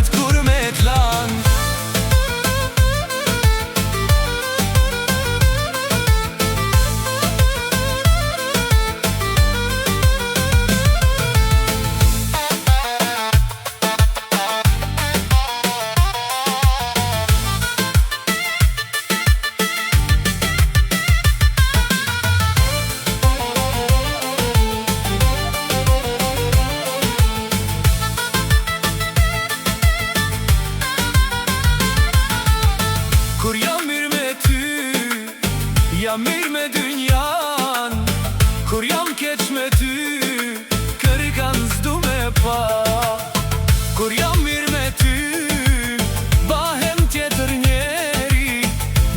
mundet kur me t'lan. Kur jam mirë me ty, jam mirë me dynjan. Kur jam keq me ty, kërkan s'du me pa. Kur jam mirë me ty, bahem tjetër njeri.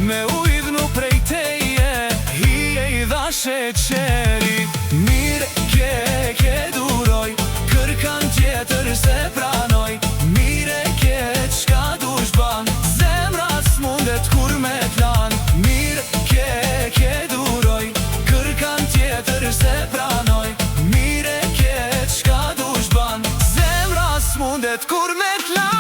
Me ujdhnu prej teje, hije I dhashe qeri. Mire ke duroj, kërkan tjetër se pranoj. Mire ke qka dush ban, mundet kur me t'lan. Mirë ke duroj, kërkan tjetër se pranoj. Mire ke qka dush ban, zemra s'mundet kur me t'lan.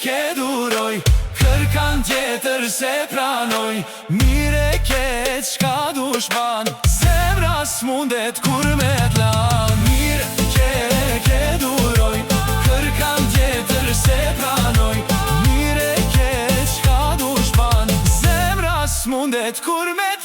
Ke duroj, kërkan tjetër se pranoj. Mire ke qka dush ban, zemra s'mundet kur me t'lan. Mire ke duroj, kërkan tjetër se pranoj. Mire ke qka dush ban, zemra s'mundet kur me t'lan.